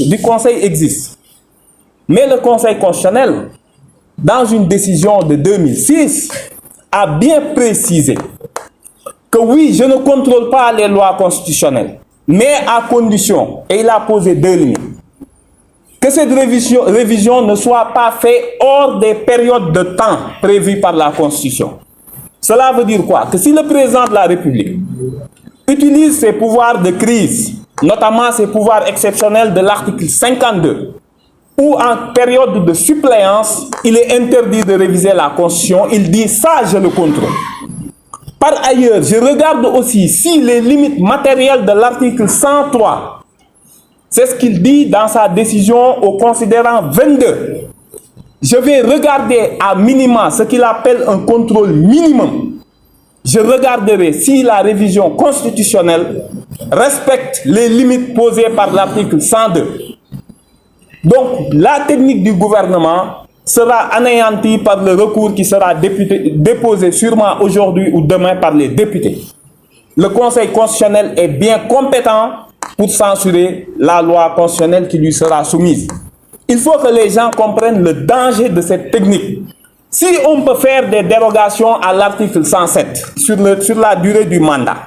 du Conseil existe. Mais le Conseil constitutionnel, dans une décision de 2006, a bien précisé que oui, je ne contrôle pas les lois constitutionnelles, mais à condition, et il a posé 2 limites, que cette révision ne soit pas faite hors des périodes de temps prévues par la Constitution. Cela veut dire quoi? Que si le président de la République utilise ses pouvoirs de crise, notamment ses pouvoirs exceptionnels de l'article 52, ou en période de suppléance, il est interdit de réviser la Constitution, il dit ça, je le contrôle. Par ailleurs, je regarde aussi si les limites matérielles de l'article 103, c'est ce qu'il dit dans sa décision au considérant 22. Je vais regarder à minima ce qu'il appelle un contrôle minimum. Je regarderai si la révision constitutionnelle respecte les limites posées par l'article 102. Donc, la technique du gouvernement sera anéantie par le recours qui sera déposé sûrement aujourd'hui ou demain par les députés. Le Conseil constitutionnel est bien compétent pour censurer la loi constitutionnelle qui lui sera soumise. Il faut que les gens comprennent le danger de cette technique. Si on peut faire des dérogations à l'article 107 sur la durée du mandat,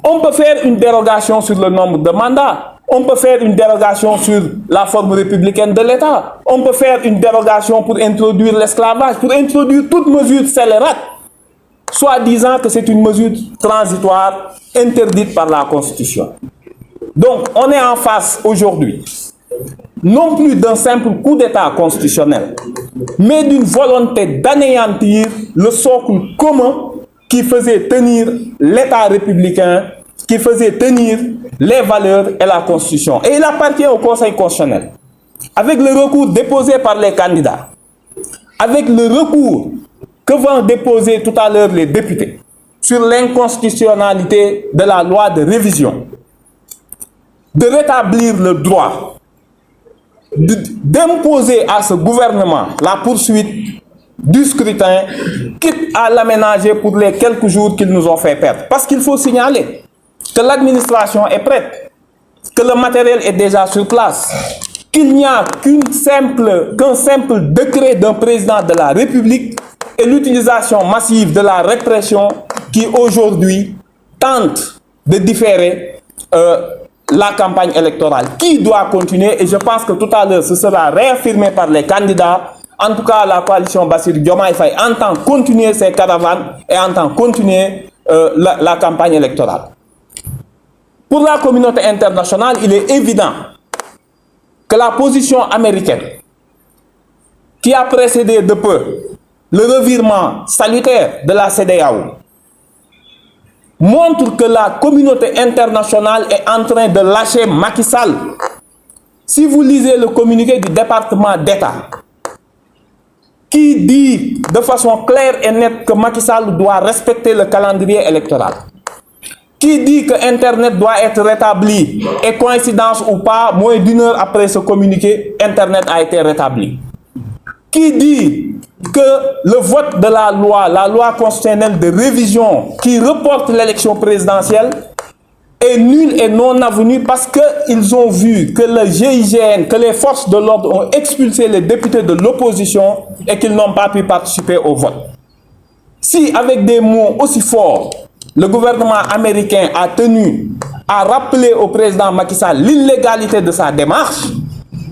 on peut faire une dérogation sur le nombre de mandats, on peut faire une dérogation sur la forme républicaine de l'État, on peut faire une dérogation pour introduire l'esclavage, pour introduire toute mesure scélérate, soit disant que c'est une mesure transitoire interdite par la Constitution. Donc, on est en face aujourd'hui, non plus d'un simple coup d'État constitutionnel, mais d'une volonté d'anéantir le socle commun qui faisait tenir l'État républicain, qui faisait tenir les valeurs et la Constitution. Et il appartient au Conseil constitutionnel, avec le recours déposé par les candidats, avec le recours que vont déposer tout à l'heure les députés sur l'inconstitutionnalité de la loi de révision, de rétablir le droit, d'imposer à ce gouvernement la poursuite du scrutin, quitte à l'aménager pour les quelques jours qu'ils nous ont fait perdre. Parce qu'il faut signaler que l'administration est prête, que le matériel est déjà sur place, qu'il n'y a qu'un simple décret d'un président de la République et l'utilisation massive de la répression qui aujourd'hui tente de différer la campagne électorale, qui doit continuer, et je pense que tout à l'heure ce sera réaffirmé par les candidats. En tout cas, la coalition Bassirou Diomaye Faye entend continuer ses caravanes et entend continuer la campagne électorale. Pour la communauté internationale, il est évident que la position américaine, qui a précédé de peu le revirement salutaire de la CEDEAO, montre que la communauté internationale est en train de lâcher Macky Sall. Si vous lisez le communiqué du département d'État, qui dit de façon claire et nette que Macky Sall doit respecter le calendrier électoral, qui dit que Internet doit être rétabli, et coïncidence ou pas, moins d'1 heure après ce communiqué, Internet a été rétabli, qui dit que le vote de la loi constitutionnelle de révision qui reporte l'élection présidentielle est nul et non avenu parce qu'ils ont vu que le GIGN, que les forces de l'ordre ont expulsé les députés de l'opposition et qu'ils n'ont pas pu participer au vote. Si avec des mots aussi forts, le gouvernement américain a tenu à rappeler au président Macky Sall l'illégalité de sa démarche,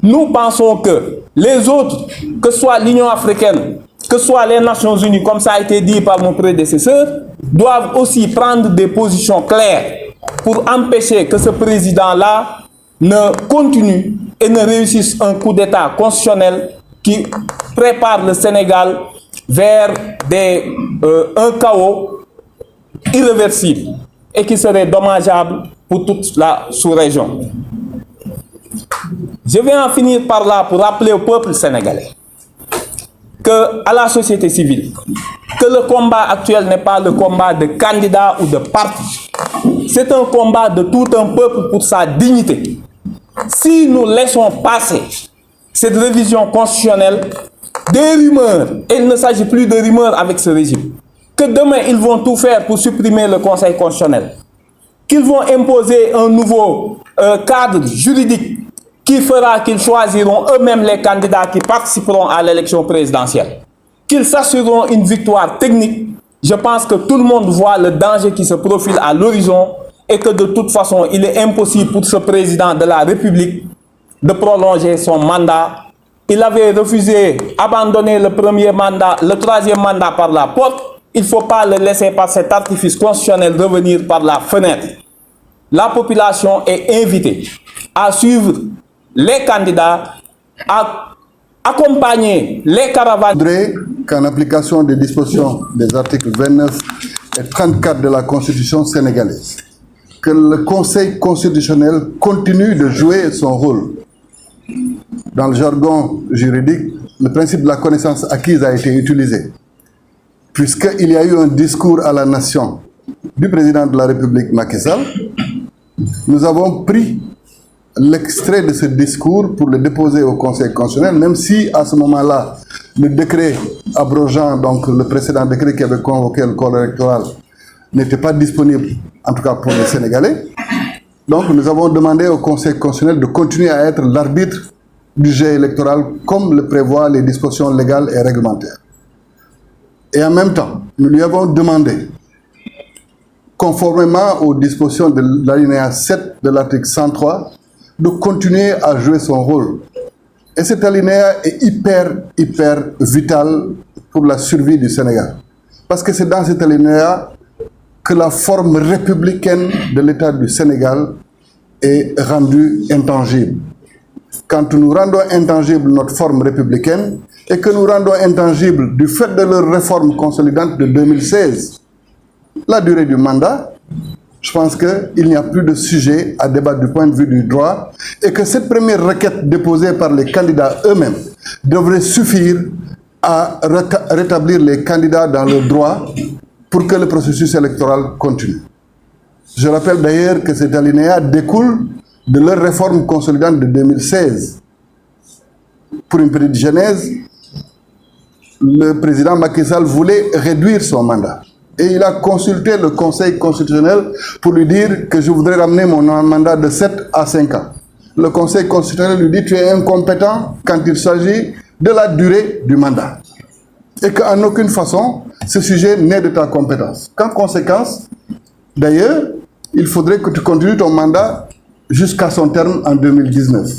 nous pensons que les autres, que ce soit l'Union africaine, que ce soit les Nations Unies, comme ça a été dit par mon prédécesseur, doivent aussi prendre des positions claires pour empêcher que ce président-là ne continue et ne réussisse un coup d'État constitutionnel qui prépare le Sénégal vers un chaos irréversible et qui serait dommageable pour toute la sous-région. Je vais en finir par là pour rappeler au peuple sénégalais à la société civile, que le combat actuel n'est pas le combat de candidats ou de partis. C'est un combat de tout un peuple pour sa dignité. Si nous laissons passer cette révision constitutionnelle, des rumeurs, et il ne s'agit plus de rumeurs avec ce régime, que demain ils vont tout faire pour supprimer le Conseil constitutionnel, qu'ils vont imposer un nouveau cadre juridique qui fera qu'ils choisiront eux-mêmes les candidats qui participeront à l'élection présidentielle. Qu'ils s'assureront une victoire technique. Je pense que tout le monde voit le danger qui se profile à l'horizon et que de toute façon, il est impossible pour ce président de la République de prolonger son mandat. Il avait refusé d'abandonner le premier mandat, le troisième mandat par la porte. Il ne faut pas le laisser par cet artifice constitutionnel revenir par la fenêtre. La population est invitée à suivre les candidats, à accompagner les caravanes. Je voudrais qu'en application des dispositions des articles 29 et 34 de la Constitution sénégalaise, que le Conseil constitutionnel continue de jouer son rôle. Dans le jargon juridique, le principe de la connaissance acquise a été utilisé, puisqu'il y a eu un discours à la nation du président de la République Macky Sall. Nous avons pris l'extrait de ce discours pour le déposer au Conseil constitutionnel, même si à ce moment-là, le décret abrogeant, donc le précédent décret qui avait convoqué le corps électoral, n'était pas disponible, en tout cas pour les Sénégalais. Donc nous avons demandé au Conseil constitutionnel de continuer à être l'arbitre du jeu électoral comme le prévoient les dispositions légales et réglementaires. Et en même temps, nous lui avons demandé, conformément aux dispositions de l'alinéa 7 de l'article 103, de continuer à jouer son rôle. Et cet alinéa est hyper vital pour la survie du Sénégal. Parce que c'est dans cet alinéa que la forme républicaine de l'État du Sénégal est rendue intangible. Quand nous rendons intangible notre forme républicaine et que nous rendons intangible du fait de leur réforme consolidante de 2016, la durée du mandat, je pense qu'il n'y a plus de sujet à débattre du point de vue du droit et que cette première requête déposée par les candidats eux-mêmes devrait suffire à rétablir les candidats dans leurs droits pour que le processus électoral continue. Je rappelle d'ailleurs que cet alinéa découle de leur réforme consolidante de 2016. Pour une petite genèse, le président Macky Sall voulait réduire son mandat. Et il a consulté le Conseil constitutionnel pour lui dire que je voudrais ramener mon mandat de 7 à 5 ans. Le Conseil constitutionnel lui dit tu es incompétent quand il s'agit de la durée du mandat. Et qu'en aucune façon, ce sujet n'est de ta compétence. Qu'en conséquence, d'ailleurs, il faudrait que tu continues ton mandat jusqu'à son terme en 2019.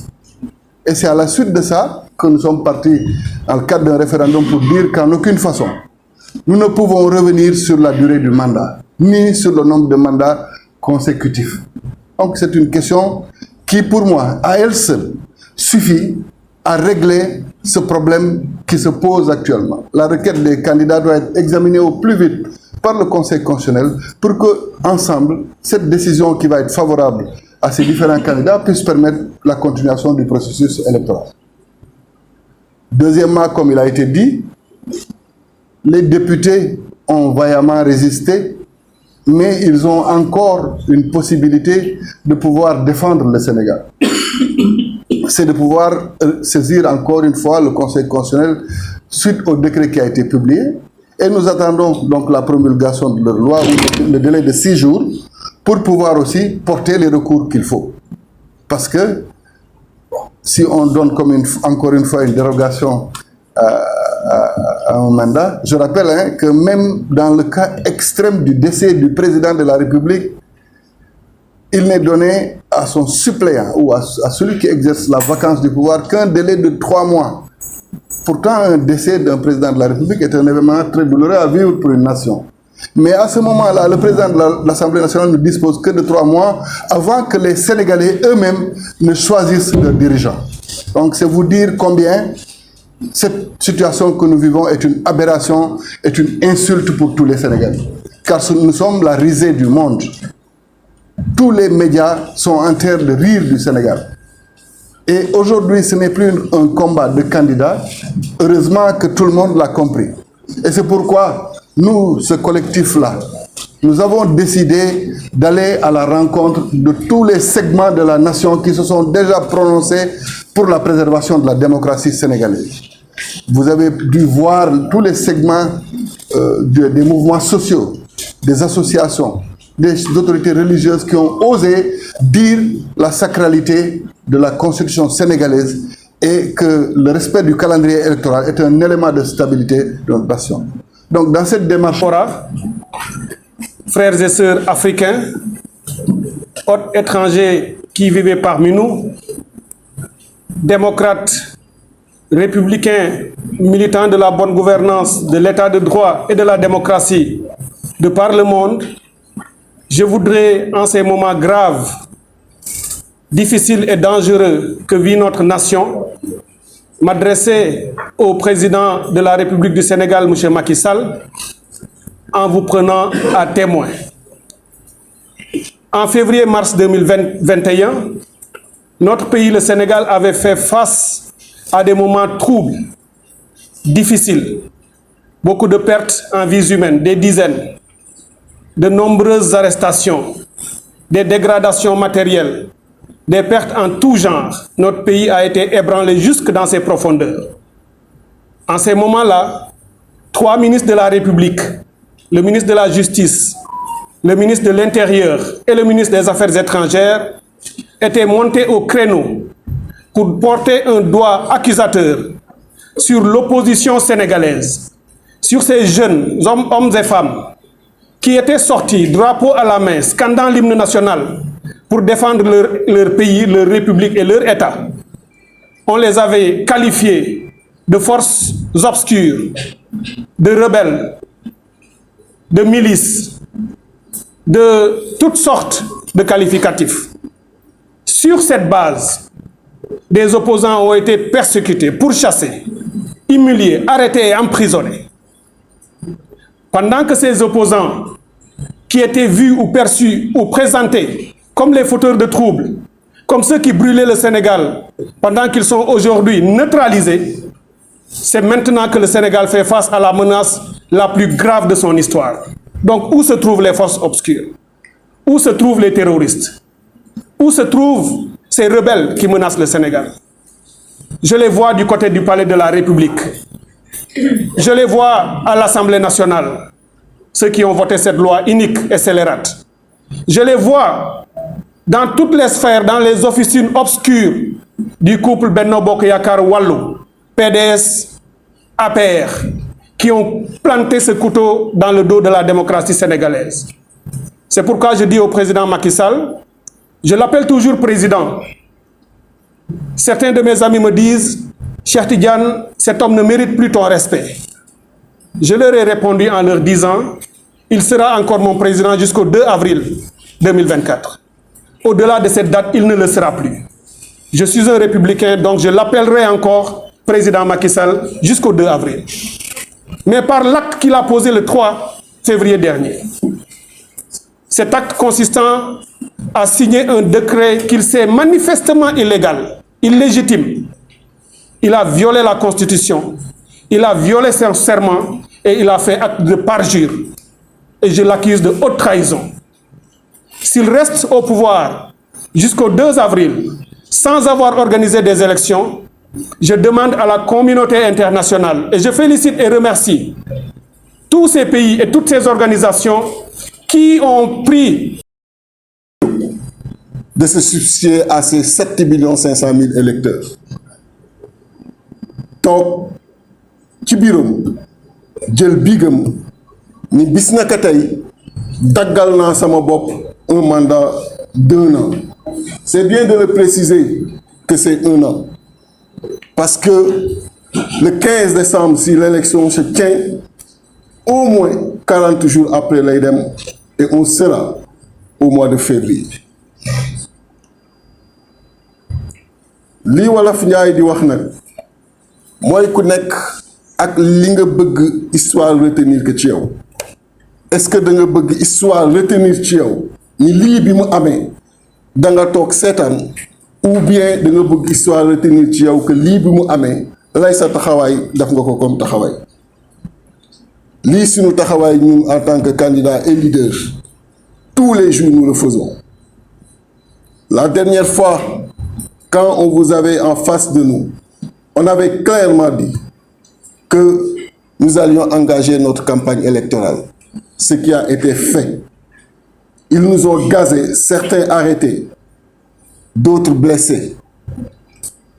Et c'est à la suite de ça que nous sommes partis dans le cadre d'un référendum pour dire qu'en aucune façon, nous ne pouvons revenir sur la durée du mandat, ni sur le nombre de mandats consécutifs. Donc c'est une question qui, pour moi, à elle seule, suffit à régler ce problème qui se pose actuellement. La requête des candidats doit être examinée au plus vite par le Conseil constitutionnel pour que, ensemble, cette décision qui va être favorable à ces différents candidats puisse permettre la continuation du processus électoral. Deuxièmement, comme il a été dit, les députés ont vaillamment résisté, mais ils ont encore une possibilité de pouvoir défendre le Sénégal. C'est de pouvoir saisir encore une fois le Conseil constitutionnel suite au décret qui a été publié. Et nous attendons donc la promulgation de leur loi, le délai de 6 jours, pour pouvoir aussi porter les recours qu'il faut. Parce que si on donne comme encore une fois une dérogation à un mandat, je rappelle que même dans le cas extrême du décès du président de la République, il n'est donné à son suppléant ou à celui qui exerce la vacance du pouvoir qu'un délai de 3 mois. Pourtant, un décès d'un président de la République est un événement très douloureux à vivre pour une nation. Mais à ce moment-là, le président de l'Assemblée nationale ne dispose que de 3 mois avant que les Sénégalais eux-mêmes ne choisissent leurs dirigeants. Donc c'est vous dire combien cette situation que nous vivons est une aberration, est une insulte pour tous les Sénégalais. Car nous sommes la risée du monde. Tous les médias sont en train de rire du Sénégal. Et aujourd'hui, ce n'est plus un combat de candidats. Heureusement que tout le monde l'a compris. Et c'est pourquoi nous, ce collectif-là, nous avons décidé d'aller à la rencontre de tous les segments de la nation qui se sont déjà prononcés pour la préservation de la démocratie sénégalaise. Vous avez dû voir tous les segments des mouvements sociaux, des associations, des autorités religieuses qui ont osé dire la sacralité de la constitution sénégalaise et que le respect du calendrier électoral est un élément de stabilité de notre nation. Donc dans cette démarche, frères et sœurs africains, hôtes étrangers qui vivaient parmi nous, démocrates, républicains, militants de la bonne gouvernance, de l'état de droit et de la démocratie de par le monde, je voudrais, en ces moments graves, difficiles et dangereux que vit notre nation, m'adresser au président de la République du Sénégal, M. Macky Sall, en vous prenant à témoin. En février-mars 2021, notre pays, le Sénégal, avait fait face à des moments troubles, difficiles, beaucoup de pertes en vies humaines, des dizaines, de nombreuses arrestations, des dégradations matérielles, des pertes en tout genre. Notre pays a été ébranlé jusque dans ses profondeurs. En ces moments-là, 3 ministres de la République, le ministre de la Justice, le ministre de l'Intérieur et le ministre des Affaires étrangères étaient montés au créneau pour porter un doigt accusateur sur l'opposition sénégalaise, sur ces jeunes hommes et femmes qui étaient sortis, drapeau à la main, scandant l'hymne national pour défendre leur pays, leur république et leur État. On les avait qualifiés de forces obscures, de rebelles, de milices, de toutes sortes de qualificatifs. Sur cette base, des opposants ont été persécutés, pourchassés, humiliés, arrêtés et emprisonnés. Pendant que ces opposants, qui étaient vus ou perçus ou présentés comme les fauteurs de troubles, comme ceux qui brûlaient le Sénégal, pendant qu'ils sont aujourd'hui neutralisés, c'est maintenant que le Sénégal fait face à la menace la plus grave de son histoire. Donc, où se trouvent les forces obscures? Où se trouvent les terroristes? Où se trouvent ces rebelles qui menacent le Sénégal? Je les vois du côté du palais de la République. Je les vois à l'Assemblée nationale, ceux qui ont voté cette loi inique et scélérate. Je les vois dans toutes les sphères, dans les officines obscures du couple Benno Bokk Yakaar Wallu, PDS, APR, qui ont planté ce couteau dans le dos de la démocratie sénégalaise. C'est pourquoi je dis au président Macky Sall, je l'appelle toujours président. Certains de mes amis me disent, Cheikh Tidiane, cet homme ne mérite plus ton respect. Je leur ai répondu en leur disant, il sera encore mon président jusqu'au 2 avril 2024. Au-delà de cette date, il ne le sera plus. Je suis un républicain, donc je l'appellerai encore président Macky Sall jusqu'au 2 avril. Mais par l'acte qu'il a posé le 3 février dernier. Cet acte consistant à signer un décret qu'il sait manifestement illégal, illégitime. Il a violé la Constitution, il a violé son serment et il a fait acte de parjure. Et je l'accuse de haute trahison. S'il reste au pouvoir jusqu'au 2 avril, sans avoir organisé des élections, je demande à la communauté internationale, et je félicite et remercie tous ces pays et toutes ces organisations qui ont pris de se substituer à ces 7 500 000 électeurs. Donc, ci biiram jël bigam ni bis naka tey daggal naa sama bopp un mandat d'1 an. C'est bien de le préciser que c'est 1 an. Parce que le 15 décembre, si l'élection se tient, au moins 40 jours après l'AIDEM, et on sera au mois de février. Li Wolof Njaay di wax nag mooy ku nekk ak li nga bëgg histoire retenir que ci yow. Est-ce que da nga bëgg histoire retenir ci yow ni lii bi mu amee da nga toog seetaan, ou bien da nga bëgg histoire retenir ci yow que lii bi mu amee lay sa taxawaay def nga ko comme taxawaay. Lii sunu taxawaay ñun en tant que candidat et leader, tous les jours nous le faisons. La dernière fois, quand on vous avait en face de nous, on avait clairement dit que nous allions engager notre campagne électorale, ce qui a été fait. Ils nous ont gazés, certains arrêtés, d'autres blessés.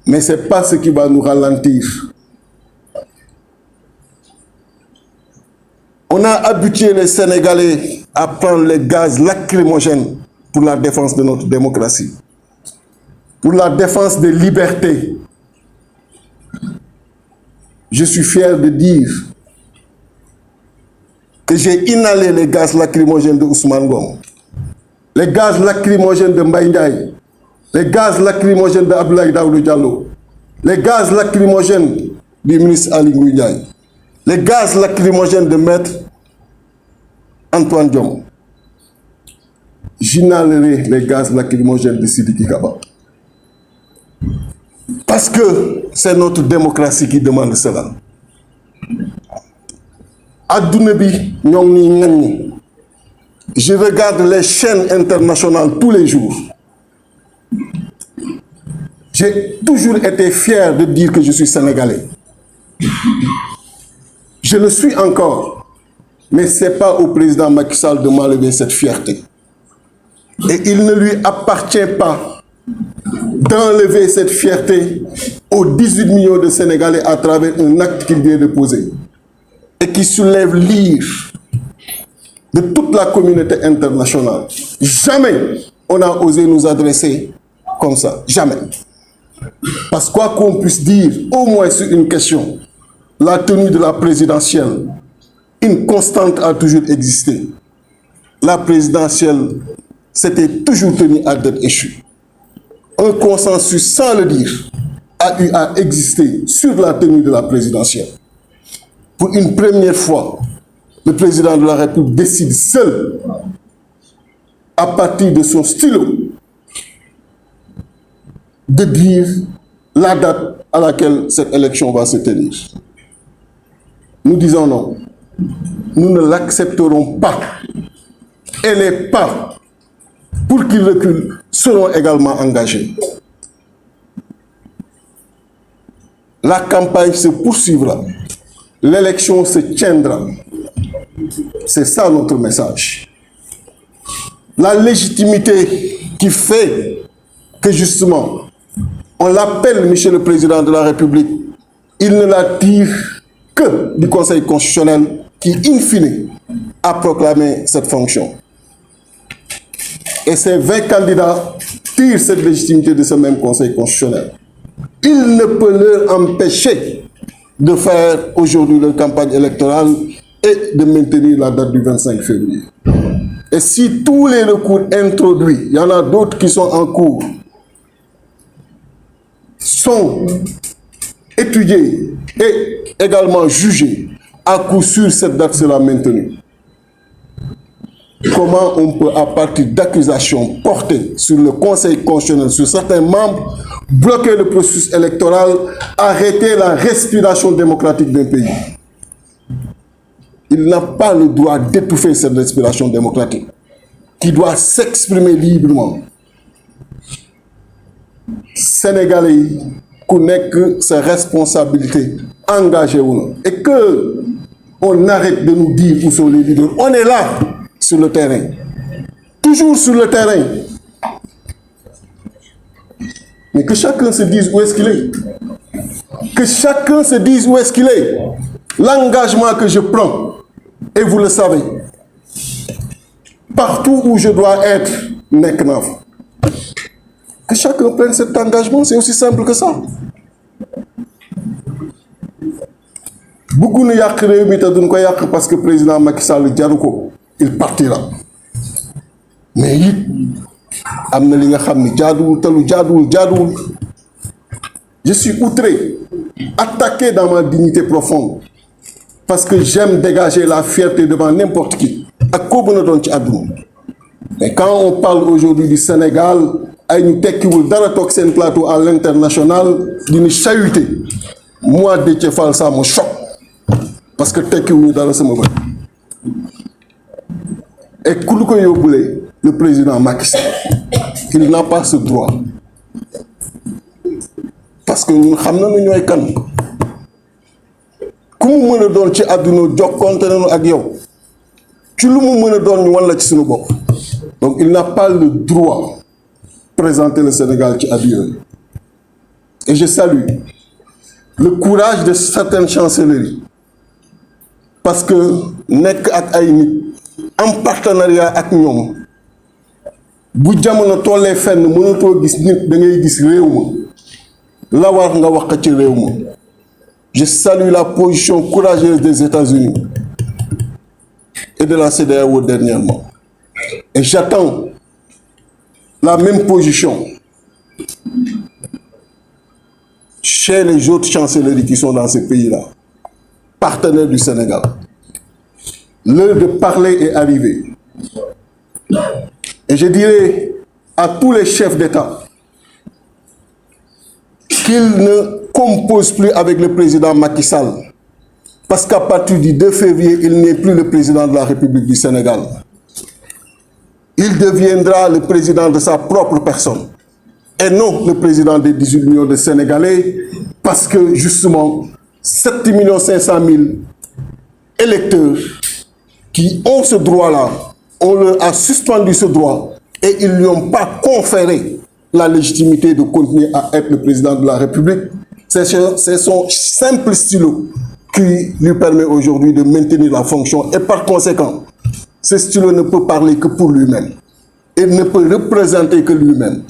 Mais ce n'est pas ce qui va nous ralentir. On a habitué les Sénégalais à prendre les gaz lacrymogènes pour la défense de notre démocratie, pour la défense des libertés. Je suis fier de dire que j'ai inhalé les gaz lacrymogènes de Ousmane Ngom, les gaz lacrymogènes de Mbaye Ndiaye, les gaz lacrymogènes de Abdoulaye Daouda Diallo, les gaz lacrymogènes du ministre Ali Ngouille Ndiaye, les gaz lacrymogènes de Maître Antoine Diome. J'inhalerai les gaz lacrymogènes de Sidiki Kaba. Parce que c'est notre démocratie qui demande cela. Adouna bi ñong ni ngagn. Je regarde les chaînes internationales tous les jours. J'ai toujours été fier de dire que je suis sénégalais. Je le suis encore, mais ce n'est pas au président Macky Sall de m'enlever cette fierté. Et il ne lui appartient pas d'enlever cette fierté aux 18 millions de Sénégalais à travers un acte qu'il vient de poser et qui soulève l'ire de toute la communauté internationale. Jamais on a osé nous adresser comme ça. Jamais. Parce quoi qu'on puisse dire, au moins sur une question, la tenue de la présidentielle, une constante a toujours existé. La présidentielle s'était toujours tenue à date échue. Un consensus, sans le dire, a eu à exister sur la tenue de la présidentielle. Pour une première fois, le président de la République décide seul, à partir de son stylo, de dire la date à laquelle cette élection va se tenir. Nous disons non. Nous ne l'accepterons pas. Et les pas pour qu'il recule seront également engagés. La campagne se poursuivra. L'élection se tiendra. C'est ça notre message. La légitimité qui fait que justement on l'appelle Monsieur le Président de la République, il ne la tire que du Conseil constitutionnel qui, in fine, a proclamé cette fonction. Et ces 20 candidats tirent cette légitimité de ce même Conseil constitutionnel. Il ne peut leur empêcher de faire aujourd'hui leur campagne électorale et de maintenir la date du 25 février. Et si tous les recours introduits, il y en a d'autres qui sont en cours, sont étudiés et également jugés, à coup sûr cette date sera maintenue. Comment on peut, à partir d'accusations portées sur le Conseil constitutionnel, sur certains membres, bloquer le processus électoral, arrêter la respiration démocratique d'un pays? Il n'a pas le droit d'étouffer cette respiration démocratique, qui doit s'exprimer librement. Sénégalais, connaissent que ses responsabilités engagées ou non. Et que on arrête de nous dire où sont les leaders. On est là, sur le terrain. Toujours sur le terrain. Mais que chacun se dise où est-ce qu'il est. Que chacun se dise où est-ce qu'il est. L'engagement que je prends, et vous le savez, partout où je dois être, Neknaf. Que chacun prenne cet engagement, c'est aussi simple que ça. Beaucoup ne yak réew mi ta duñ ko yak parce que président Macky Sall jaru ko, il partira. Mais it am na li nga xam ni jaaduwul te lu jaaduwul. Je suis outré, attaqué dans ma dignité profonde, parce que j'aime dégager la fierté devant n'importe qui. Ak ko bëna doon ci àdduna. Mais quand on parle aujourd'hui du Sénégal, ay ñu tekkiwul dara toog seen plateau à l'international d'une chahuté. Moi, Déthié Fall, ça me choque. Parce que tekkiwuñu dara sama bët. Et ku lu ko yóbbulee le président Macky Sall, il n'a pas ce droit. Parce que ñun xam nañu ñooy kan. Ku mu mën a doon ci àdduna jokkonte nañu ak yow. Ci lu mu mën a doon ñu wan la ci suñu bopp. Donc il n'a pas le droit de présenter le Sénégal qui a Dieu. Et je salue le courage de certaines chancelleries. Parce que nekk ak ay nit en partenariat ak ñoom bu jamono tollee fenn mënatoo gis nit da ngay gis réew ma la war nga wax ci réew ma. Je salue la position courageuse des États-Unis et de la CEDEAO dernièrement. Et j'attends la même position chez les autres chancelleries qui sont dans ces pays-là, partenaires du Sénégal. L'heure de parler est arrivée. Et je dirais à tous les chefs d'État qu'ils ne composent plus avec le président Macky Sall, parce qu'à partir du 2 février, il n'est plus le président de la République du Sénégal. Il deviendra le président de sa propre personne, et non le président des 18 millions de Sénégalais, parce que justement, 7 500 000 électeurs qui ont ce droit-là, on leur a suspendu ce droit et ils ne lui ont pas conféré la légitimité de continuer à être le président de la République. C'est son simple stylo qui lui permet aujourd'hui de maintenir la fonction et par conséquent, ce stylo ne peut parler que pour lui-même et ne peut représenter que lui-même.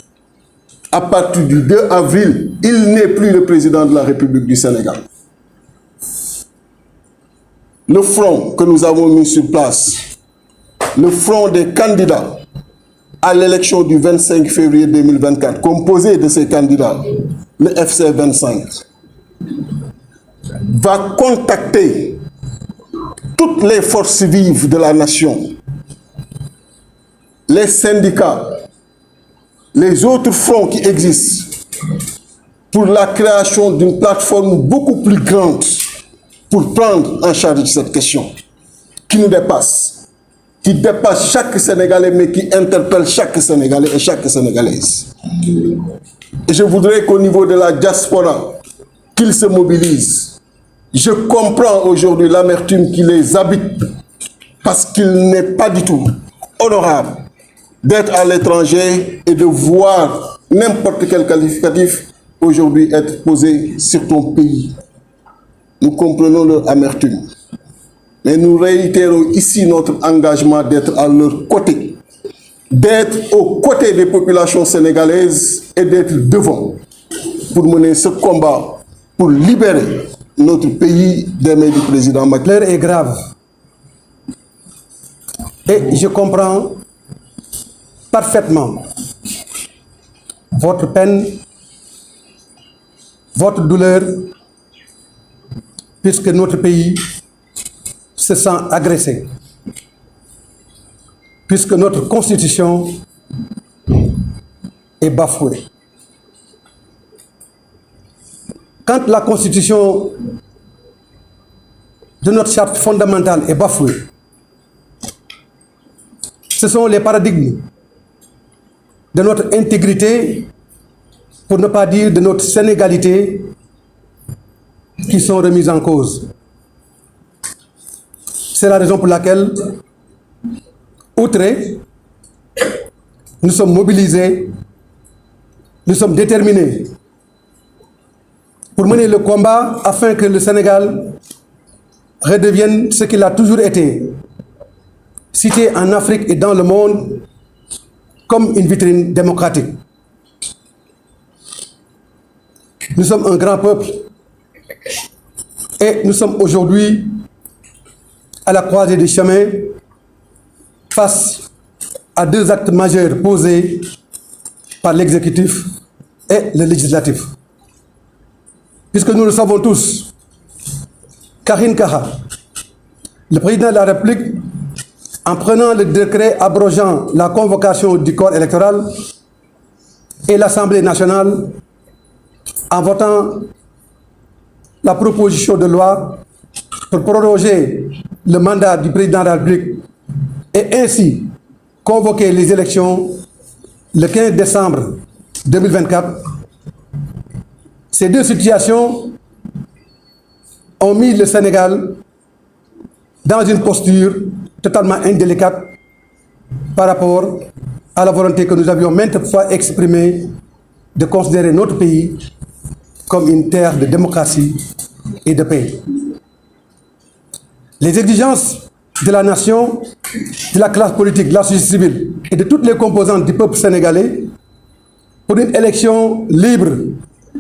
À partir du 2 avril, il n'est plus le président de la République du Sénégal. Le front que nous avons mis sur place, le front des candidats à l'élection du 25 février 2024, composé de ces candidats, le FC 25, va contacter toutes les forces vives de la nation, les syndicats, les autres fronts qui existent, pour la création d'une plateforme beaucoup plus grande pour prendre en charge cette question qui nous dépasse, qui dépasse chaque Sénégalais, mais qui interpelle chaque Sénégalais et chaque Sénégalaise. Et je voudrais qu'au niveau de la diaspora, qu'ils se mobilisent. Je comprends aujourd'hui l'amertume qui les habite, parce qu'il n'est pas du tout honorable d'être à l'étranger et de voir n'importe quel qualificatif aujourd'hui être posé sur ton pays. Nous comprenons leur amertume. Mais nous réitérons ici notre engagement d'être à leur côté, d'être aux côtés des populations sénégalaises et d'être devant pour mener ce combat, pour libérer notre pays des mains du président Macky. L'heure est grave. Et je comprends parfaitement votre peine, votre douleur, puisque notre pays se sent agressé, puisque notre constitution est bafouée. Quand la constitution de notre charte fondamentale est bafouée, ce sont les paradigmes de notre intégrité, pour ne pas dire de notre sénégalité, qui sont remises en cause. C'est la raison pour laquelle, outrés, nous sommes mobilisés, nous sommes déterminés pour mener le combat afin que le Sénégal redevienne ce qu'il a toujours été, cité en Afrique et dans le monde comme une vitrine démocratique. Nous sommes un grand peuple et nous sommes aujourd'hui à la croisée des chemins face à deux actes majeurs posés par l'exécutif et le législatif. Puisque nous le savons tous, Karim Kaha, le président de la République, en prenant le décret abrogeant la convocation du corps électoral, et l'Assemblée nationale, en votant la proposition de loi pour proroger le mandat du président de la République et ainsi convoquer les élections le 15 décembre 2024, ces deux situations ont mis le Sénégal dans une posture totalement indélicate par rapport à la volonté que nous avions maintes fois exprimée de considérer notre pays comme une terre de démocratie et de paix. Les exigences de la nation, de la classe politique, de la société civile et de toutes les composantes du peuple sénégalais pour une élection libre,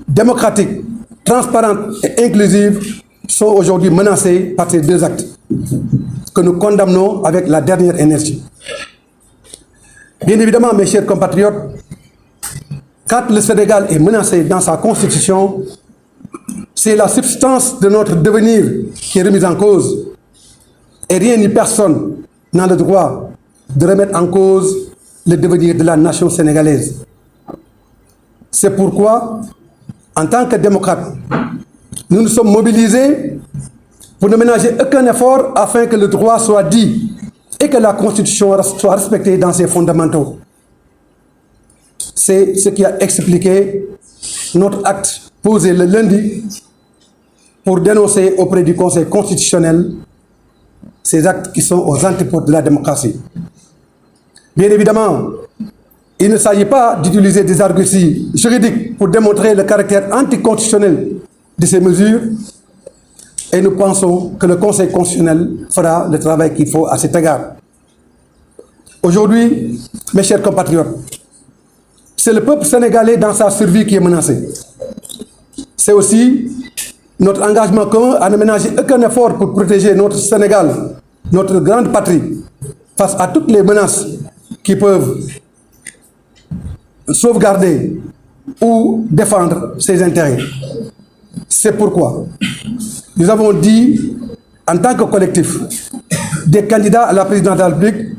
démocratique, transparente et inclusive sont aujourd'hui menacées par ces deux actes que nous condamnons avec la dernière énergie. Bien évidemment, mes chers compatriotes, quand le Sénégal est menacé dans sa constitution, c'est la substance de notre devenir qui est remise en cause. Et rien ni personne n'a le droit de remettre en cause le devenir de la nation sénégalaise. C'est pourquoi, en tant que démocrates, nous nous sommes mobilisés pour ne ménager aucun effort afin que le droit soit dit et que la Constitution soit respectée dans ses fondamentaux. C'est ce qui a expliqué notre acte posé le lundi pour dénoncer auprès du Conseil constitutionnel ces actes qui sont aux antipodes de la démocratie. Bien évidemment, il ne s'agit pas d'utiliser des arguties juridiques pour démontrer le caractère anticonstitutionnel de ces mesures et nous pensons que le Conseil constitutionnel fera le travail qu'il faut à cet égard. Aujourd'hui, mes chers compatriotes, c'est le peuple sénégalais dans sa survie qui est menacé. C'est aussi notre engagement commun à ne ménager aucun effort pour protéger notre Sénégal, notre grande patrie, face à toutes les menaces qui peuvent sauvegarder ou défendre ses intérêts. C'est pourquoi nous avons dit, en tant que collectif, des candidats à la présidence de la République,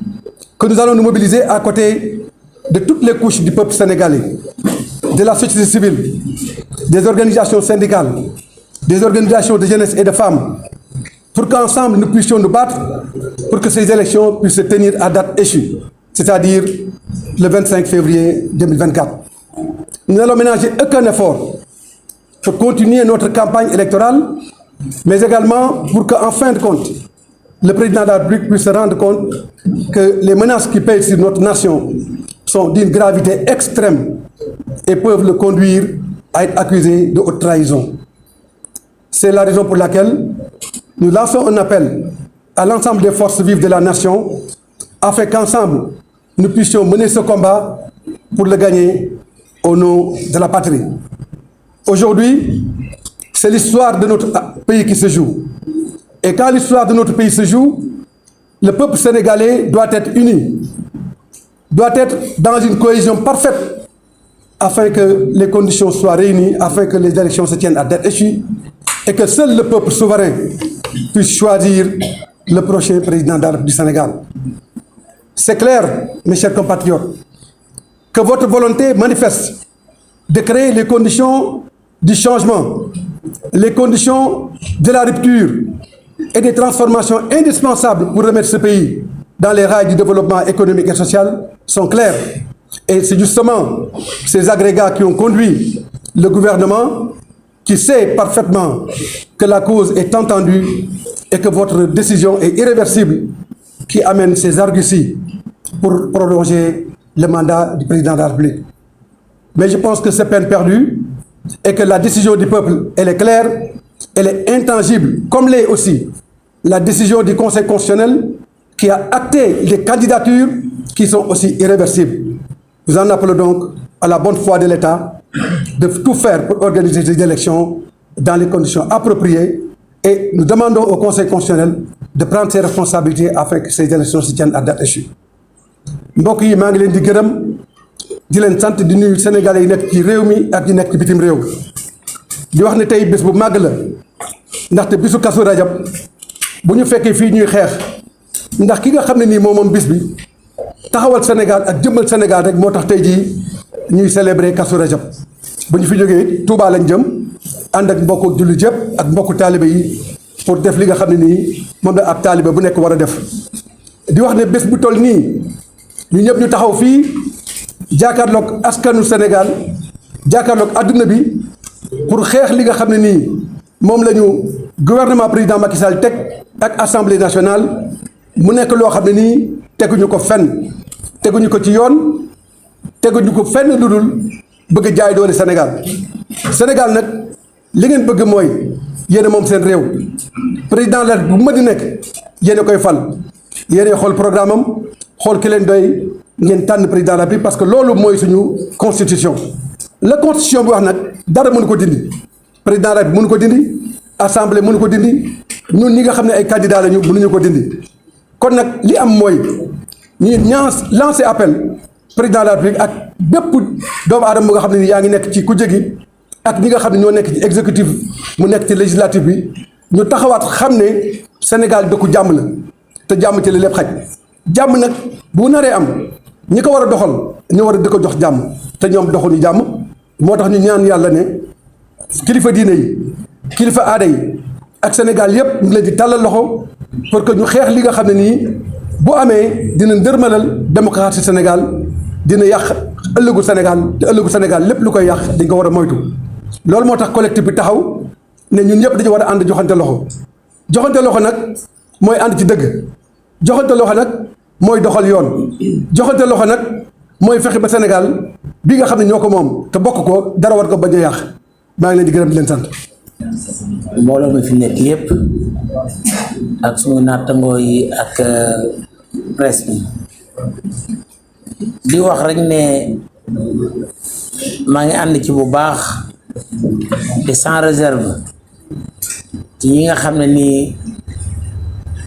que nous allons nous mobiliser à côté de toutes les couches du peuple sénégalais, de la société civile, des organisations syndicales, des organisations de jeunesse et de femmes, pour qu'ensemble nous puissions nous battre pour que ces élections puissent se tenir à date échue, c'est-à-dire le 25 février 2024. Nous n'allons ménager aucun effort pour continuer notre campagne électorale, mais également pour qu'en fin de compte, le président de la République puisse se rendre compte que les menaces qui pèsent sur notre nation sont d'une gravité extrême et peuvent le conduire à être accusé de haute trahison. C'est la raison pour laquelle nous lançons un appel à l'ensemble des forces vives de la nation afin qu'ensemble nous puissions mener ce combat pour le gagner au nom de la patrie. Aujourd'hui, c'est l'histoire de notre pays qui se joue. Et quand l'histoire de notre pays se joue, le peuple sénégalais doit être uni, doit être dans une cohésion parfaite afin que les conditions soient réunies, afin que les élections se tiennent à date échue et que seul le peuple souverain puisse choisir le prochain président de la République du Sénégal. C'est clair, mes chers compatriotes, que votre volonté manifeste de créer les conditions du changement, les conditions de la rupture et des transformations indispensables pour remettre ce pays dans les rails du développement économique et social sont clairs. Et c'est justement ces agrégats qui ont conduit le gouvernement, qui sait parfaitement que la cause est entendue et que votre décision est irréversible, qui amène ces arguties pour prolonger le mandat du président de la République. Mais je pense que c'est peine perdue et que la décision du peuple, elle est claire, elle est intangible, comme l'est aussi la décision du Conseil constitutionnel qui a acté les candidatures qui sont aussi irréversibles. Nous en appelons donc à la bonne foi de l'État de tout faire pour organiser ces élections dans les conditions appropriées et nous demandons au Conseil constitutionnel de prendre ses responsabilités afin que ces élections se tiennent à date échue. mbokk yi maa ngi leen di gërëm di leen sant di nuyu sénégalais yi nekk ci réew mi ak yi nekk ci bitim réew di wax ne tey bés bu màgg la ndaxte bisu Kazu Rajab bu ñu fekkee fii ñuy xeex ndax ki nga xam ne nii moom bis bi taxawal Sénégal ak jëmmal Sénégal rek moo tax tey jii ñuy célébrer Kazu Rajab bu ñu fi jógee Touba lañ jëm ànd ak mbokku jullit yëpp ak mbokku taalibe yi pour def li nga xam ne nii moom la ab taalibe bu nekk war a def di wax ne bés bu toll nii ñu ñëpp ñu taxaw fii jàkkaarloog askanu Sénégal jàkkaarloog adduna bi pour xeex li nga xam ne nii moom la ñu gouvernement président Macky Sall teg ak assemblée nationale mu nekk loo xam ne nii teguñu ko fenn teguñu ko ci yoon teguñu ko fenn lu dul bëgg jaay doole Sénégal Sénégal nag li ngeen bëgg mooy yéen moom seen réew président la bu ma di nekk yéen a koy fal yéen xool programme am xool ki leen doy ngeen tànn président la bi parce que loolu mooy suñu constitution la constitution bi wax nag dara mënu ko dindi président la bi mënu ko dindi assemblée mënu ko dindi ñun ñi nga xam ne ay candidats lañu mënuñu ko dindi kon nag li am mooy ñu lancer appel président de la République ak bépp doomu aadama bu nga xam ne ni yaa ngi nekk ci kujje gi ak ñi nga xam ne ñoo nekk ci exécutif mu nekk ci législatif bi ñu taxawaat xam ne Sénégal dëkku jàmm la te jàmm ci la lépp xaj jàmm nag bu naree am ñi ko war a doxal ñu war a di ko jox jàmm te ñoom doxuñu jàmm moo tax ñu ñaan yàlla ne kilifa diine yi kilifa aada yi ak Sénégal yépp ñu leen di tàllal loxo pour que ñu xeex li nga xam ne nii bu amee dina ndërmalal démocratie Sénégal dina yàq ëllëgu Sénégal te ëllëgu Sénégal lépp lu koy yàq dañ ko war a moytu loolu moo tax collectif bi taxaw ne ñun ñëpp dañu war a ànd joxante loxo nag mooy ànd ci dëgg joxante loxo nag mooy doxal yoon joxante loxo nag mooy fexe ba Sénégal bi nga xam ne ñoo ko moom te bokk ko dara war ko bañ a yàq maa ngi leen di gërëm di leen sant. mbooloo mi fi nekk yépp ak suñu nattangoo yi ak presse bi di wax rek ne maa ngi ànd ci bu baax te sans réserve ci ñi nga xam ne nii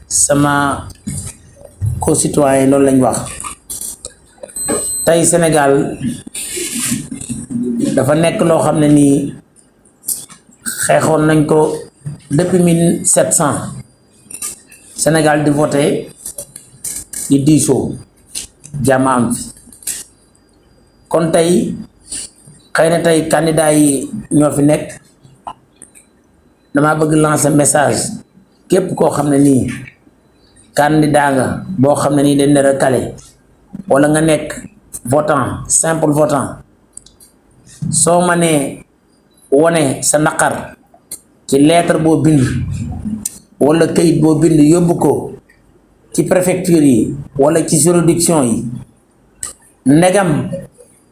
sama concitoyen loolu lañ wax tey Sénégal dafa nekk loo xam ne nii xeexoon nañ ko depuis 1700 Sénégal di voté di diisoo jàmm am fi kon tey xëy na tey candidat yi ñoo fi nekk dama bëgg lancer message képp koo xam ne nii candidat nga boo xam ne nii dañ la recalé wala nga nekk votant simple votant soo mënee wone sa naqar ci lettre boo bind wala këyit boo bind yóbbu ko ci préfecture yi wala ci juridiction yi ndegam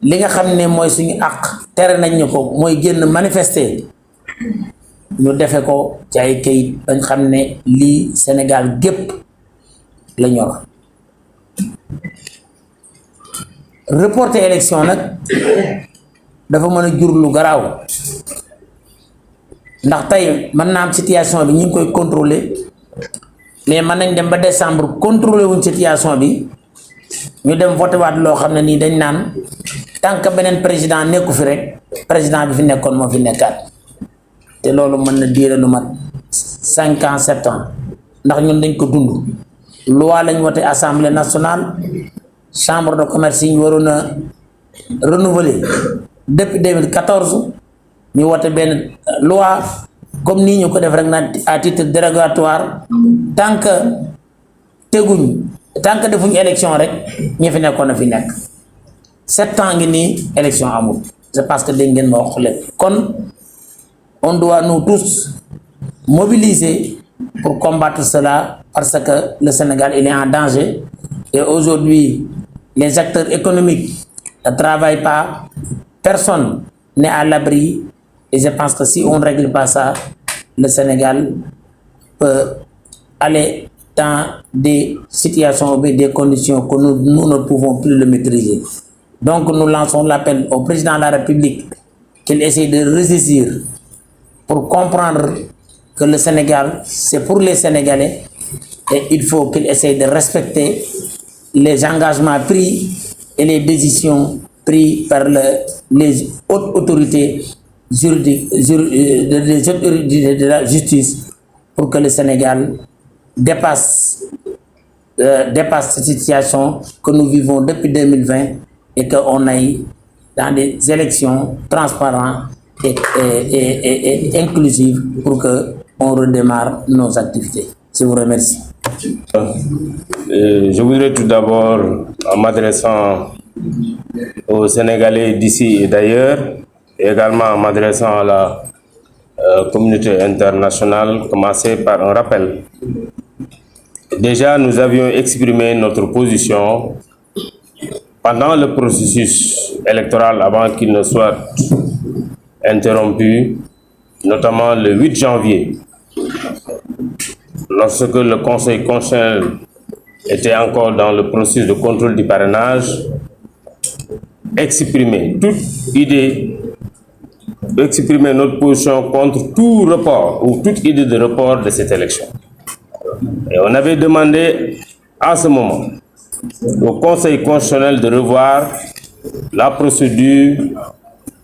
li nga xam ne mooy suñu àq tere nañ ñu ko mooy génn manifester ñu defe ko ci ay këyit bañ xam ne lii Sénégal gépp la ñor reporter élection nag dafa mën a jur lu garaaw ndax tey mën naa am situation bi ñu ngi koy contrôler mais mën nañ dem ba décembre contrôler wuñ situation bi ñu dem voté waat loo xam ne nii dañ naan tant que beneen président nekku fi rek président bi fi nekkoon moo fi nekkaat te loolu mën na diire lu mat 5 ans 7 ans ndax ñun dañ ko dund loi lañ voté assemblée nationale chambre de commerce yi ñu waroon a renouveler depuis 2014 ñu wote benn loi comme nii ñu ko def rek na à titre dérogatoire tant que defuñ élection rek ñi fi nekkoon na fi nekk 7 ans ngi nii élection amul c'est parce que dégg ngeen ma wax leen kon on doit nous tous mobiliser pour combattre cela parce que le Sénégal il est en danger et aujourd'hui les acteurs économiques ne travaillent pas, personne n'est à l'abri et je pense que si on ne règle pas ça, le Sénégal peut aller dans des situations ou des conditions que nous ne pouvons plus le maîtriser. Donc nous lançons l'appel au président de la République qu'il essaie de ressaisir pour comprendre que le Sénégal, c'est pour les Sénégalais et il faut qu'il essaie de respecter les engagements pris et les décisions prises par les hautes autorités juridiques de la justice pour que le Sénégal dépasse cette situation que nous vivons depuis 2020 et qu'on aille dans des élections transparentes et inclusives pour qu'on redémarre nos activités. Je vous remercie. Je voudrais tout d'abord, en m'adressant aux Sénégalais d'ici et d'ailleurs, et également en m'adressant à la communauté internationale, commencer par un rappel. Déjà, nous avions exprimé notre position pendant le processus électoral, avant qu'il ne soit interrompu, notamment le 8 janvier, lorsque le Conseil constitutionnel était encore dans le processus de contrôle du parrainage, exprimer notre position contre tout report ou toute idée de report de cette élection. Et on avait demandé à ce moment au Conseil constitutionnel de revoir la procédure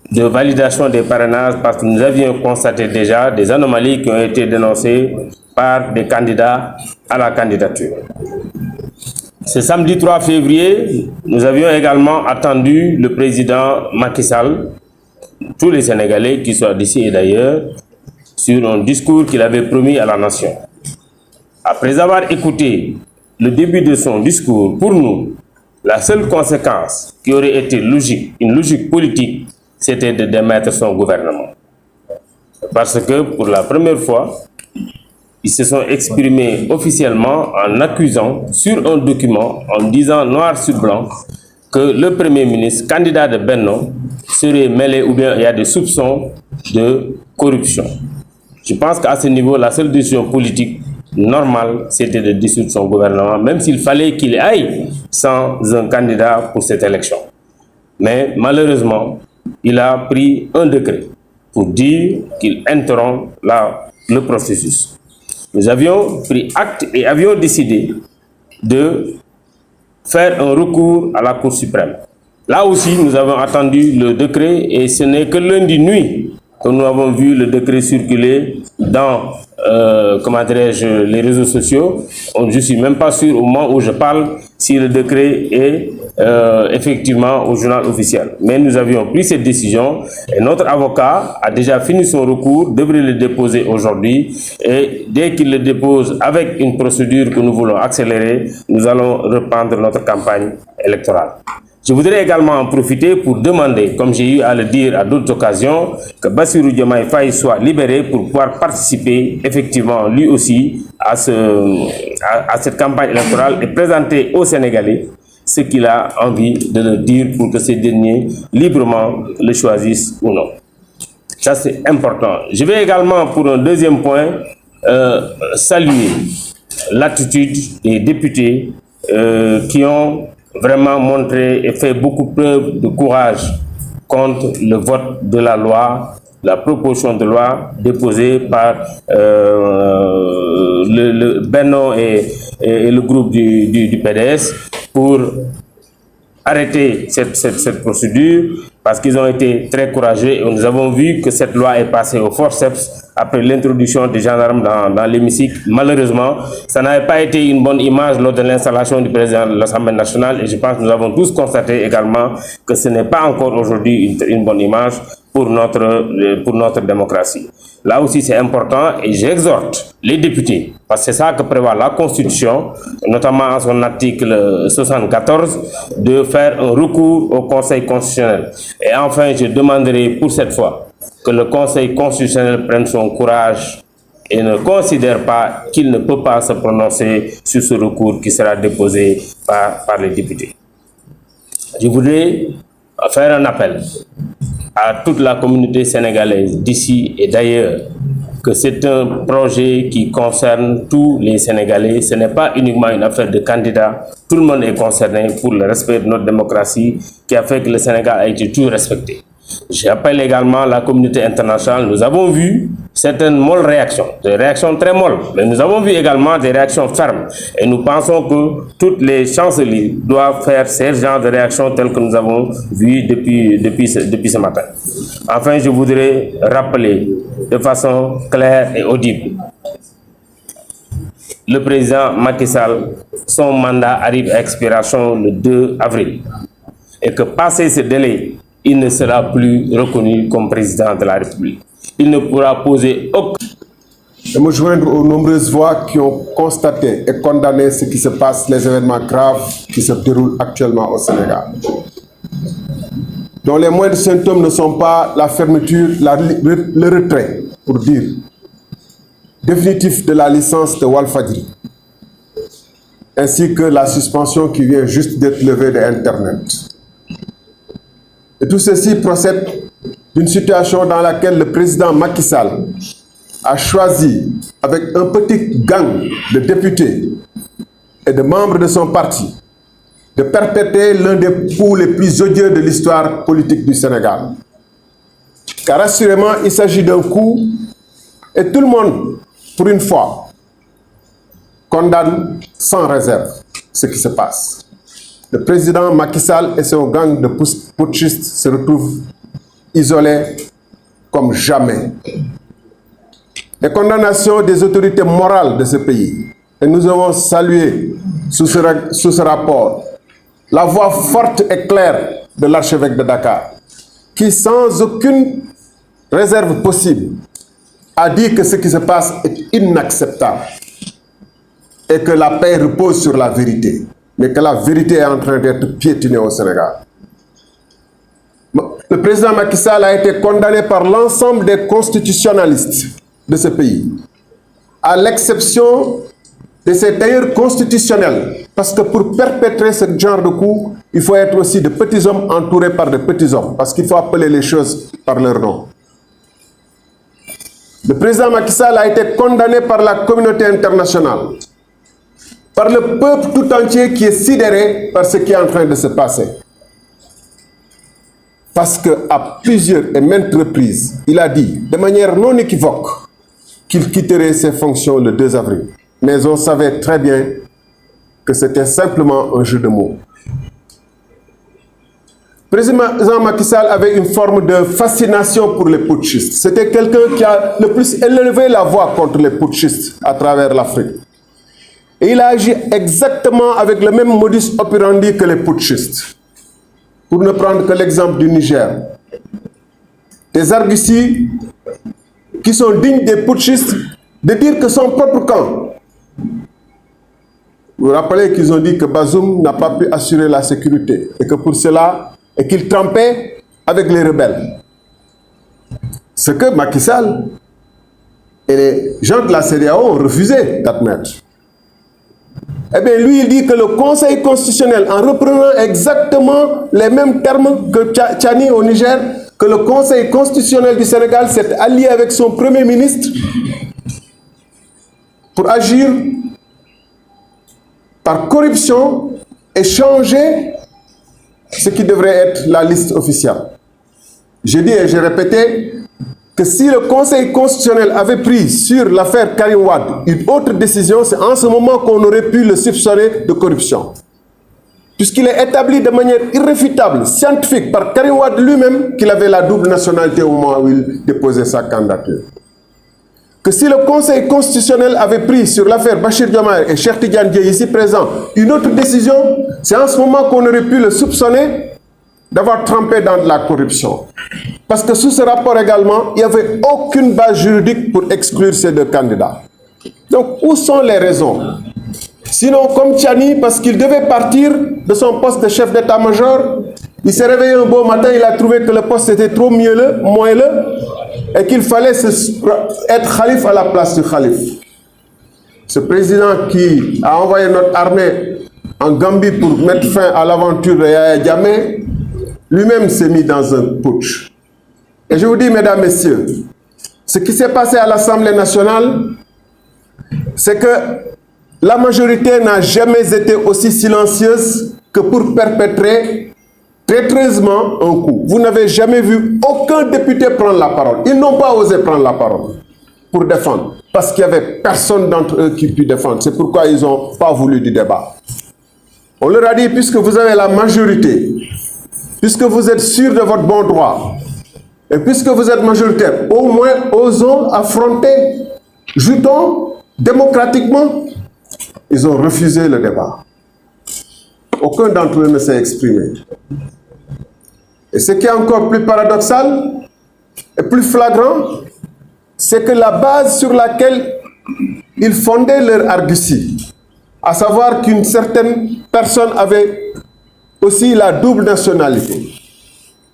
de validation des parrainages parce que nous avions constaté déjà des anomalies qui ont été dénoncées par des candidats à la candidature. Ce samedi 3 février, nous avions également attendu le président Macky Sall, tous les Sénégalais, qu'ils soient d'ici et d'ailleurs, sur un discours qu'il avait promis à la nation. Après avoir écouté le début de son discours, pour nous, la seule conséquence qui aurait été logique, une logique politique, c'était de démettre son gouvernement. Parce que pour la première fois, ils se sont exprimés officiellement en accusant sur un document, en disant noir sur blanc, que le Premier ministre, candidat de Benno, serait mêlé ou bien il y a des soupçons de corruption. Je pense qu'à ce niveau, la seule décision politique normale, c'était de dissoudre son gouvernement, même s'il fallait qu'il aille sans un candidat pour cette élection. Mais malheureusement, il a pris un décret pour dire qu'il interrompt le processus. Nous avions pris acte et avions décidé de faire un recours à la Cour suprême. Là aussi, nous avons attendu le décret et ce n'est que lundi nuit que nous avons vu le décret circuler dans les réseaux sociaux. Je ne suis même pas sûr au moment où je parle si le décret est effectivement au journal officiel. Mais nous avions pris cette décision et notre avocat a déjà fini son recours, devrait le déposer aujourd'hui et dès qu'il le dépose avec une procédure que nous voulons accélérer, nous allons reprendre notre campagne électorale. Je voudrais également en profiter pour demander, comme j'ai eu à le dire à d'autres occasions, que Bassirou Diomaye Faye soit libéré pour pouvoir participer effectivement lui aussi à cette campagne électorale et présenter aux Sénégalais ce qu'il a envie de leur dire pour que ces derniers librement le choisissent ou non. Ça c'est important. Je vais également pour un deuxième point saluer l'attitude des députés qui ont vraiment montré et fait beaucoup preuve de courage contre le vote de la loi, la proposition de loi déposée par le Benno et le groupe du PDS pour arrêter cette procédure parce qu'ils ont été très courageux et nous avons vu que cette loi est passée au forceps après l'introduction des gendarmes dans l'hémicycle. Malheureusement, ça n'avait pas été une bonne image lors de l'installation du président de l'Assemblée nationale et je pense que nous avons tous constaté également que ce n'est pas encore aujourd'hui une bonne image pour notre démocratie. Là aussi, c'est important et j'exhorte les députés, parce que c'est ça que prévoit la Constitution, notamment en son article 74, de faire un recours au Conseil constitutionnel. Et enfin, je demanderai pour cette fois que le Conseil constitutionnel prenne son courage et ne considère pas qu'il ne peut pas se prononcer sur ce recours qui sera déposé par les députés. Je voudrais faire un appel à toute la communauté sénégalaise d'ici et d'ailleurs que c'est un projet qui concerne tous les Sénégalais. Ce n'est pas uniquement une affaire de candidats. Tout le monde est concerné pour le respect de notre démocratie qui a fait que le Sénégal a été toujours respecté. J'appelle également la communauté internationale. Nous avons vu certaines molles réactions, des réactions très molles, mais nous avons vu également des réactions fermes. Et nous pensons que toutes les chanceliers doivent faire ces genres de réactions telles que nous avons vues depuis ce matin. Enfin, je voudrais rappeler de façon claire et audible. Le président Macky Sall, son mandat arrive à expiration le 2 avril. Et que passé ce délai, il ne sera plus reconnu comme président de la République. Il ne pourra poser aucun... Je me joindre aux nombreuses voix qui ont constaté et condamné ce qui se passe, les événements graves qui se déroulent actuellement au Sénégal. Dont les moindres symptômes ne sont pas la fermeture, le retrait, pour dire, définitif de la licence de Walfadjri, ainsi que la suspension qui vient juste d'être levée de Internet. Et tout ceci procède d'une situation dans laquelle le président Macky Sall a choisi, avec un petit gang de députés et de membres de son parti, de perpétrer l'un des coups les plus odieux de l'histoire politique du Sénégal. Car assurément, il s'agit d'un coup et tout le monde, pour une fois, condamne sans réserve ce qui se passe. Le président Macky Sall et son gang de putschistes se retrouvent isolés comme jamais. Les condamnations des autorités morales de ce pays, et nous avons salué sous ce rapport la voix forte et claire de l'archevêque de Dakar, qui sans aucune réserve possible a dit que ce qui se passe est inacceptable et que la paix repose sur la vérité, mais que la vérité est en train d'être piétinée au Sénégal. Le président Macky Sall a été condamné par l'ensemble des constitutionnalistes de ce pays, à l'exception de ses tailleurs constitutionnels, parce que pour perpétrer ce genre de coup, il faut être aussi de petits hommes entourés par de petits hommes, parce qu'il faut appeler les choses par leur nom. Le président Macky Sall a été condamné par la communauté internationale, par le peuple tout entier qui est sidéré par ce qui est en train de se passer. Parce qu'à plusieurs et maintes reprises, il a dit de manière non équivoque qu'il quitterait ses fonctions le 2 avril. Mais on savait très bien que c'était simplement un jeu de mots. Le président Macky Sall avait une forme de fascination pour les putschistes. C'était quelqu'un qui a le plus élevé la voix contre les putschistes à travers l'Afrique. Et il a agi exactement avec le même modus operandi que les putschistes. Pour ne prendre que l'exemple du Niger. Des arguties qui sont dignes des putschistes de dire que son propre camp. Vous vous rappelez qu'ils ont dit que Bazoum n'a pas pu assurer la sécurité et que pour cela, et qu'il trempait avec les rebelles. Ce que Macky Sall et les gens de la CEDEAO ont refusé d'admettre. Eh bien, lui, il dit que le Conseil constitutionnel, en reprenant exactement les mêmes termes que Tchani au Niger, que le Conseil constitutionnel du Sénégal s'est allié avec son Premier ministre pour agir par corruption et changer ce qui devrait être la liste officielle. J'ai dit et j'ai répété que si le Conseil constitutionnel avait pris sur l'affaire Karim Wade une autre décision, c'est en ce moment qu'on aurait pu le soupçonner de corruption. Puisqu'il est établi de manière irréfutable, scientifique, par Karim Wade lui-même qu'il avait la double nationalité au moment où il déposait sa candidature. Que si le Conseil constitutionnel avait pris sur l'affaire Bachir Diomaye et Cheikh Tidiane Dièye ici présent une autre décision, c'est en ce moment qu'on aurait pu le soupçonner d'avoir trempé dans de la corruption. Parce que sous ce rapport également, il n'y avait aucune base juridique pour exclure ces deux candidats. Donc, où sont les raisons? Sinon, comme Tchani, parce qu'il devait partir de son poste de chef d'état-major, il s'est réveillé un beau matin, il a trouvé que le poste était trop moelleux, et qu'il fallait être khalife à la place du khalife. Ce président qui a envoyé notre armée en Gambie pour mettre fin à l'aventure de Yaya Jammeh, lui-même s'est mis dans un putsch. Et je vous dis, mesdames, messieurs, ce qui s'est passé à l'Assemblée nationale, c'est que la majorité n'a jamais été aussi silencieuse que pour perpétrer traîtreusement un coup. Vous n'avez jamais vu aucun député prendre la parole. Ils n'ont pas osé prendre la parole pour défendre, parce qu'il n'y avait personne d'entre eux qui put défendre. C'est pourquoi ils n'ont pas voulu du débat. On leur a dit, puisque vous avez la majorité, puisque vous êtes sûr de votre bon droit, et puisque vous êtes majoritaire, au moins osons affronter, joutons démocratiquement. Ils ont refusé le débat. Aucun d'entre eux ne s'est exprimé. Et ce qui est encore plus paradoxal et plus flagrant, c'est que la base sur laquelle ils fondaient leur argutie, à savoir qu'une certaine personne avait aussi la double nationalité.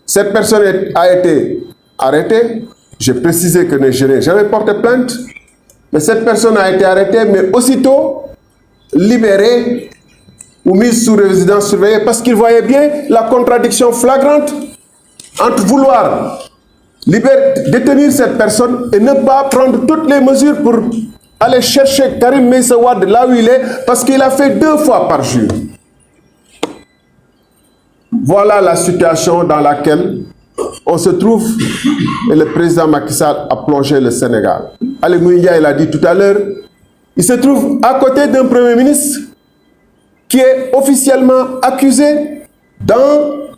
Cette personne a été arrêtée. J'ai précisé que je n'ai jamais porté plainte, mais cette personne a été arrêtée, mais aussitôt libérée ou mise sous résidence surveillée parce qu'il voyait bien la contradiction flagrante entre vouloir détenir cette personne et ne pas prendre toutes les mesures pour aller chercher Karim Meïssa Wade là où il est, parce qu'il a fait 2 fois par jour. Voilà la situation dans laquelle on se trouve et le président Macky Sall a plongé le Sénégal. Ali Ngouille l'a dit tout à l'heure, il se trouve à côté d'un Premier ministre qui est officiellement accusé dans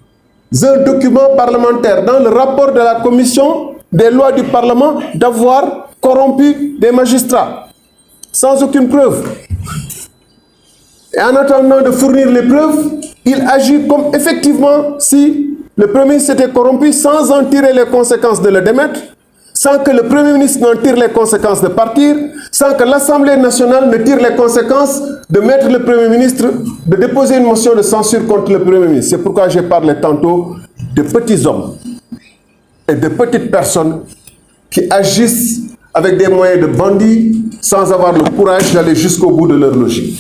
un document parlementaire, dans le rapport de la commission des lois du Parlement, d'avoir corrompu des magistrats, sans aucune preuve. Et en attendant de fournir les preuves, il agit comme effectivement si le Premier ministre était corrompu, sans en tirer les conséquences de le démettre, sans que le Premier ministre n'en tire les conséquences de partir, sans que l'Assemblée nationale ne tire les conséquences de mettre le Premier ministre, de déposer une motion de censure contre le Premier ministre. C'est pourquoi j'ai parlé tantôt de petits hommes et de petites personnes qui agissent avec des moyens de bandits sans avoir le courage d'aller jusqu'au bout de leur logique.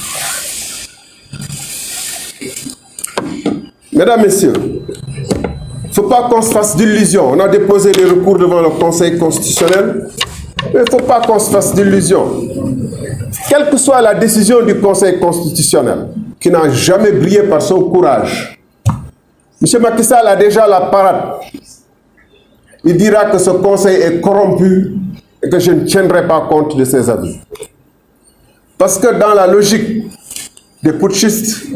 Mesdames, Messieurs, il ne faut pas qu'on se fasse d'illusions. On a déposé des recours devant le Conseil constitutionnel, mais il ne faut pas qu'on se fasse d'illusions. Quelle que soit la décision du Conseil constitutionnel, qui n'a jamais brillé par son courage, M. Macky Sall a déjà la parade. Il dira que ce Conseil est corrompu et que je ne tiendrai pas compte de ses avis. Parce que dans la logique des putschistes,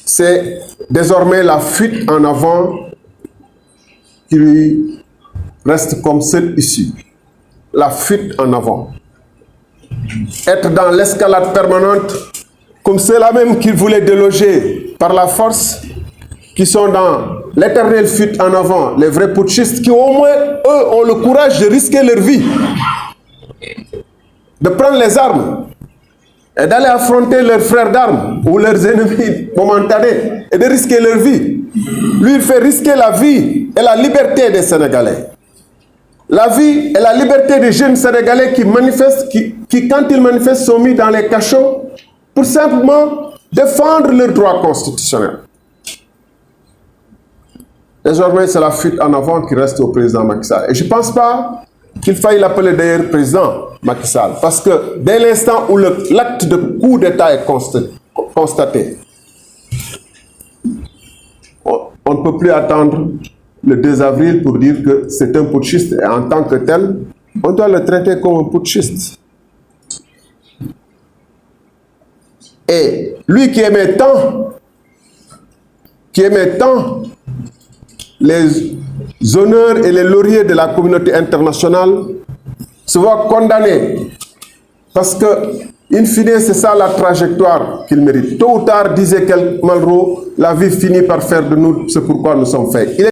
c'est désormais la fuite en avant qui lui reste comme seule issue. La fuite en avant. Être dans l'escalade permanente, comme ceux-là même qu'il voulait déloger par la force, qui sont dans l'éternelle fuite en avant, les vrais putschistes, qui au moins, eux, ont le courage de risquer leur vie, de prendre les armes, et d'aller affronter leurs frères d'armes ou leurs ennemis momentanés et de risquer leur vie. Lui, il fait risquer la vie et la liberté des Sénégalais. La vie et la liberté des jeunes Sénégalais qui manifestent, qui quand ils manifestent, sont mis dans les cachots pour simplement défendre leurs droits constitutionnels. Désormais, c'est la fuite en avant qui reste au président Macky Sall. Et je ne pense pas qu'il faille l'appeler d'ailleurs président Macky Sall, parce que dès l'instant où l'acte de coup d'État est constaté, on ne peut plus attendre le 2 avril pour dire que c'est un putschiste, et en tant que tel, on doit le traiter comme un putschiste. Et lui qui aimait tant les honneurs et les lauriers de la communauté internationale, se voit condamné, parce que, in fine, c'est ça la trajectoire qu'il mérite. Tôt ou tard, disait Malraux, la vie finit par faire de nous ce pourquoi nous sommes faits.